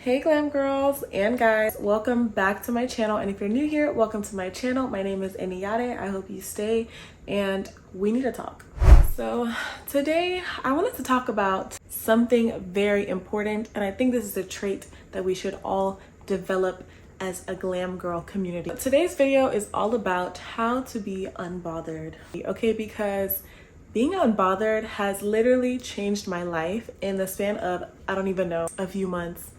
Hey glam girls and guys, welcome back to my channel, and if you're new here, welcome to my channel. My name is Iniyade. I hope you stay and we need to talk. So today I wanted to talk about something very important, and I think this is a trait that we should all develop as a glam girl community. Today's video is all about how to be unbothered, okay? Because being unbothered has literally changed my life in the span of, I don't even know, a few months.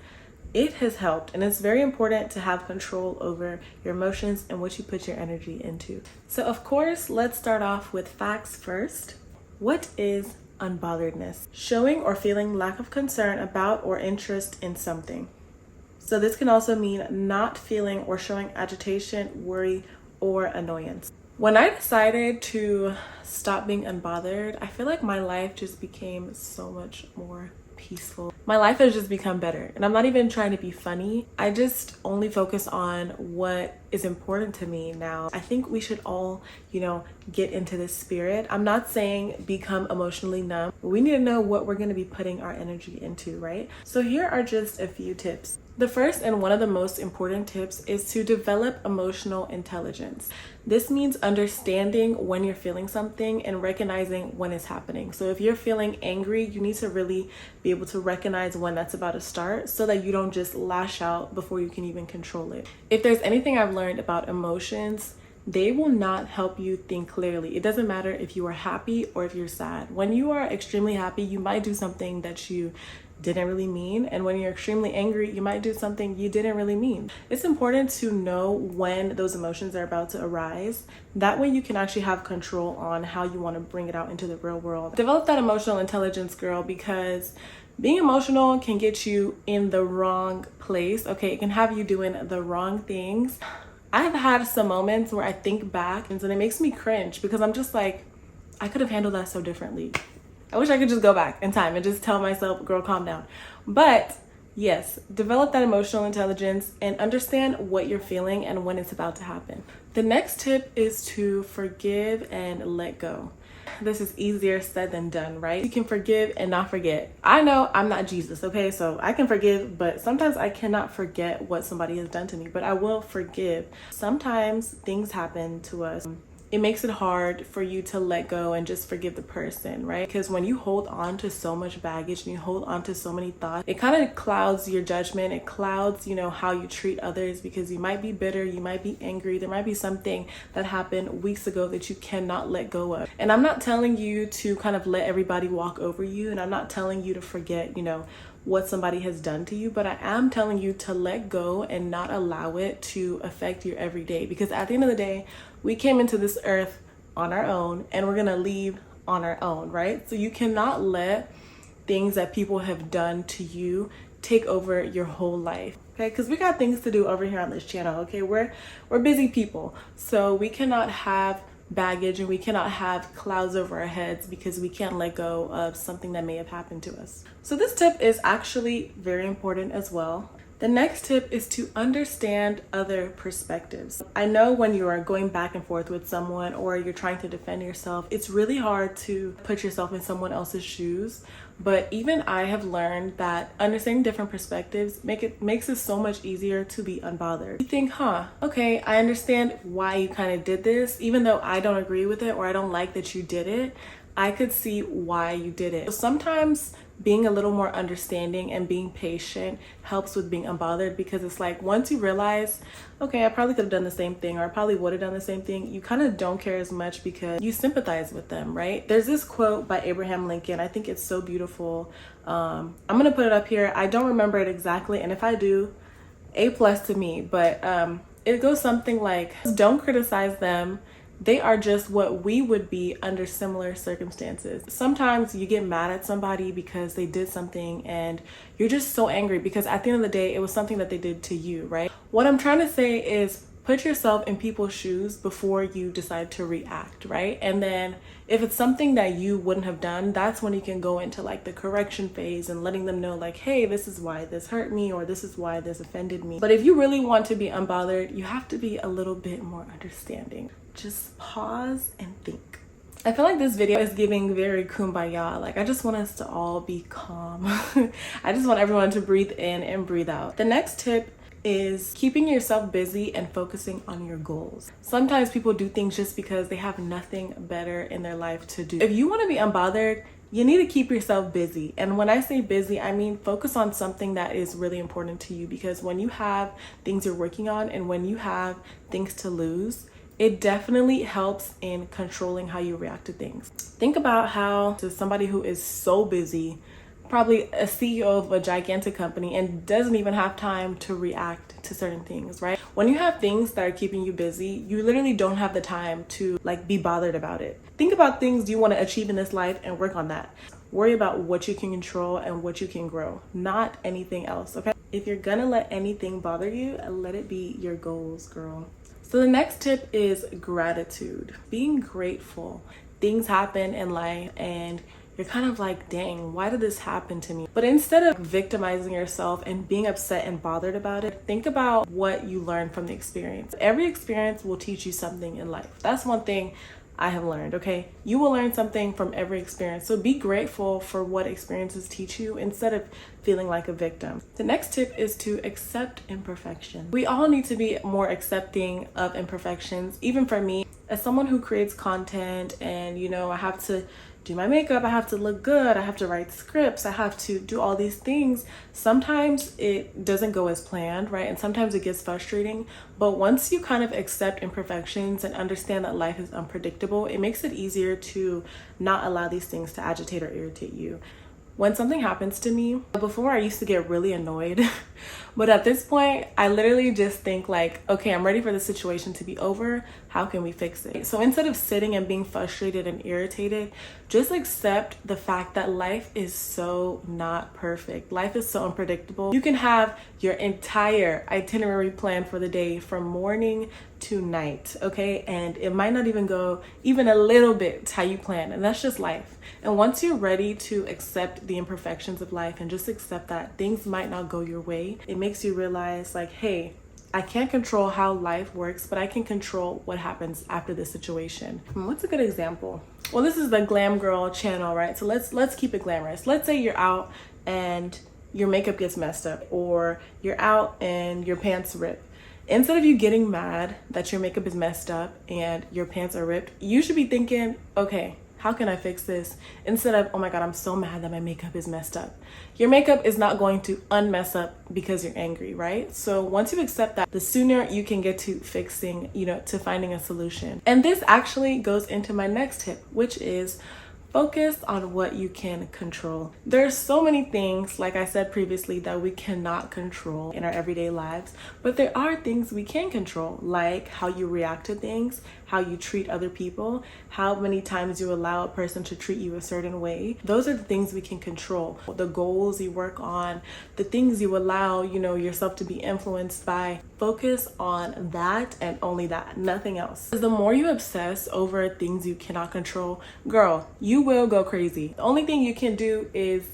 It has helped, and it's very important to have control over your emotions and what you put your energy into. So of course, let's start off with facts first. What is unbotheredness? Showing or feeling lack of concern about or interest in something. So this can also mean not feeling or showing agitation, worry, or annoyance. When I decided to stop being unbothered, I feel like my life just became so much more peaceful. My life has just become better, and I'm not even trying to be funny. I just only focus on what is important to me now. I think we should all, get into this spirit. I'm not saying become emotionally numb. We need to know what we're going to be putting our energy into, right? So here are just a few tips. The first and one of the most important tips is to develop emotional intelligence. This means understanding when you're feeling something and recognizing when it's happening. So if you're feeling angry, you need to really be able to recognize when that's about to start so that you don't just lash out before you can even control it. If there's anything I've learned about emotions, they will not help you think clearly. It doesn't matter if you are happy or if you're sad. When you are extremely happy, you might do something that you didn't really mean, and when you're extremely angry, you might do something you didn't really mean. It's important to know when those emotions are about to arise. That way you can actually have control on how you want to bring it out into the real world. Develop that emotional intelligence, girl, because being emotional can get you in the wrong place, okay? It can have you doing the wrong things. I've had some moments where I think back and it makes me cringe because I'm just like, I could have handled that so differently. I wish I could just go back in time and just tell myself, girl, calm down. But yes, develop that emotional intelligence and understand what you're feeling and when it's about to happen. The next tip is to forgive and let go. This is easier said than done, right? You can forgive and not forget. I know I'm not Jesus, okay? So I can forgive, but sometimes I cannot forget what somebody has done to me, but I will forgive. Sometimes things happen to us. It makes it hard for you to let go and just forgive the person, right? Because when you hold on to so much baggage and you hold on to so many thoughts, it kind of clouds your judgment. It clouds, how you treat others, because you might be bitter, you might be angry. There might be something that happened weeks ago that you cannot let go of. And I'm not telling you to kind of let everybody walk over you, and I'm not telling you to forget, what somebody has done to you, but I am telling you to let go and not allow it to affect your everyday, because at the end of the day, we came into this earth on our own and we're gonna leave on our own, right? So you cannot let things that people have done to you take over your whole life, okay? Because we got things to do over here on this channel, okay? We're busy people, so we cannot have baggage and we cannot have clouds over our heads because we can't let go of something that may have happened to us. So this tip is actually very important as well. The next tip is to understand other perspectives. I know when you are going back and forth with someone or you're trying to defend yourself, it's really hard to put yourself in someone else's shoes. But even I have learned that understanding different perspectives makes it so much easier to be unbothered. You think, okay, I understand why you kind of did this. Even though I don't agree with it or I don't like that you did it, I could see why you did it. So sometimes being a little more understanding and being patient helps with being unbothered, because it's like once you realize, okay, I probably could have done the same thing, or I probably would have done the same thing, you kind of don't care as much because you sympathize with them, right? There's this quote by Abraham Lincoln. I think it's so beautiful. I'm gonna put it up here. I don't remember it exactly, and if I do, A+ to me, but it goes something like, don't criticize them. They are just what we would be under similar circumstances. Sometimes you get mad at somebody because they did something and you're just so angry because at the end of the day, it was something that they did to you, right? What I'm trying to say is put yourself in people's shoes before you decide to react, right? And then if it's something that you wouldn't have done, that's when you can go into like the correction phase and letting them know like, hey, this is why this hurt me, or this is why this offended me. But if you really want to be unbothered, you have to be a little bit more understanding. Just pause and think. I feel like this video is giving very kumbaya. Like, I just want us to all be calm. I just want everyone to breathe in and breathe out. The next tip is keeping yourself busy and focusing on your goals. Sometimes people do things just because they have nothing better in their life to do. If you want to be unbothered, you need to keep yourself busy. And when I say busy, I mean focus on something that is really important to you, because when you have things you're working on and when you have things to lose, it definitely helps in controlling how you react to things. Think about how to somebody who is so busy, probably a CEO of a gigantic company, and doesn't even have time to react to certain things, right? When you have things that are keeping you busy, you literally don't have the time to like be bothered about it. Think about things you want to achieve in this life and work on that. Worry about what you can control and what you can grow, not anything else, okay? If you're gonna let anything bother you, let it be your goals, girl. So the next tip is gratitude. Being grateful. Things happen in life and you're kind of like, dang, why did this happen to me? But instead of victimizing yourself and being upset and bothered about it, think about what you learned from the experience. Every experience will teach you something in life. That's one thing I have learned, okay? You will learn something from every experience. So be grateful for what experiences teach you instead of feeling like a victim. The next tip is to accept imperfection. We all need to be more accepting of imperfections. Even for me, as someone who creates content and, you know, I have to do my makeup, I have to look good, I have to write scripts, I have to do all these things. Sometimes it doesn't go as planned, right? And sometimes it gets frustrating. But once you kind of accept imperfections and understand that life is unpredictable, it makes it easier to not allow these things to agitate or irritate you. When something happens to me, before I used to get really annoyed, but at this point, I literally just think like, okay, I'm ready for the situation to be over. How can we fix it? So instead of sitting and being frustrated and irritated, just accept the fact that life is so not perfect. Life is so unpredictable. You can have your entire itinerary planned for the day from morning to night, okay? And it might not even go even a little bit how you plan, and that's just life. And once you're ready to accept the imperfections of life and just accept that things might not go your way, it makes you realize like, hey, I can't control how life works, but I can control what happens after the situation. What's a good example? Well, this is the Glam Girl channel, right? So let's keep it glamorous. Let's say you're out and your makeup gets messed up, or you're out and your pants rip. Instead of you getting mad that your makeup is messed up and your pants are ripped, you should be thinking, okay, how can I fix this? Instead of, oh my God, I'm so mad that my makeup is messed up. Your makeup is not going to unmess up because you're angry, right? So once you accept that, the sooner you can get to fixing, to finding a solution. And this actually goes into my next tip, which is focus on what you can control. There's so many things, like I said previously, that we cannot control in our everyday lives, but there are things we can control, like how you react to things, how you treat other people, how many times you allow a person to treat you a certain way. Those are the things we can control. The goals you work on, the things you allow, yourself to be influenced by. Focus on that and only that, nothing else. The more you obsess over things you cannot control, girl, you will go crazy. The only thing you can do is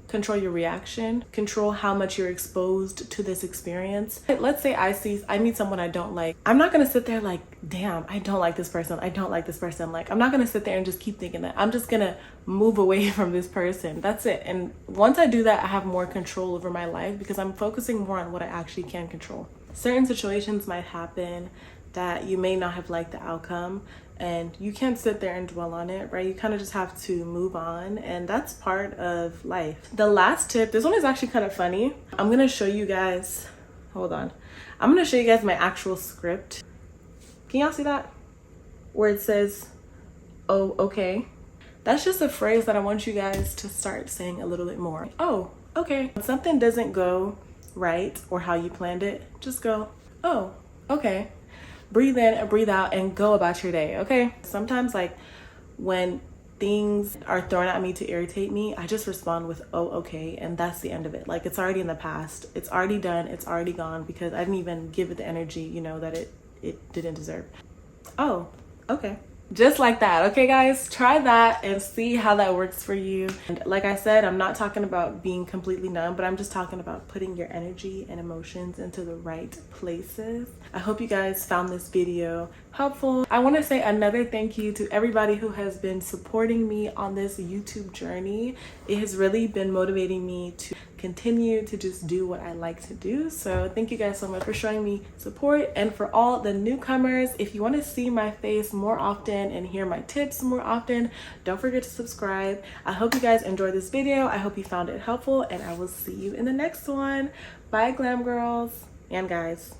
control your reaction, control how much you're exposed to this experience. Let's say I meet someone I don't like. I'm not gonna sit there like, damn, I don't like this person. Like, I'm not gonna sit there and just keep thinking that. I'm just gonna move away from this person. That's it. And once I do that, I have more control over my life because I'm focusing more on what I actually can control. Certain situations might happen that you may not have liked the outcome, and you can't sit there and dwell on it, right? You kind of just have to move on, and that's part of life. The last tip, this one is actually kind of funny. I'm gonna show you guys, hold on. I'm gonna show you guys my actual script. Can y'all see that? Where it says, oh, okay. That's just a phrase that I want you guys to start saying a little bit more. Oh, okay. When something doesn't go right or how you planned it, just go, oh, okay. Breathe in and breathe out and go about your day, okay? Sometimes like when things are thrown at me to irritate me, I just respond with, oh, okay, and that's the end of it. Like, it's already in the past. It's already done. It's already gone because I didn't even give it the energy, that it didn't deserve. Oh, okay. Just like that. Okay guys, try that and see how that works for you. And like I said, I'm not talking about being completely numb, but I'm just talking about putting your energy and emotions into the right places. I hope you guys found this video helpful. I want to say another thank you to everybody who has been supporting me on this YouTube journey. It has really been motivating me to continue to just do what I like to do. So thank you guys so much for showing me support. And for all the newcomers, if you want to see my face more often and hear my tips more often, don't forget to subscribe. I hope you guys enjoyed this video. I hope you found it helpful, and I will see you in the next one. Bye, glam girls and guys.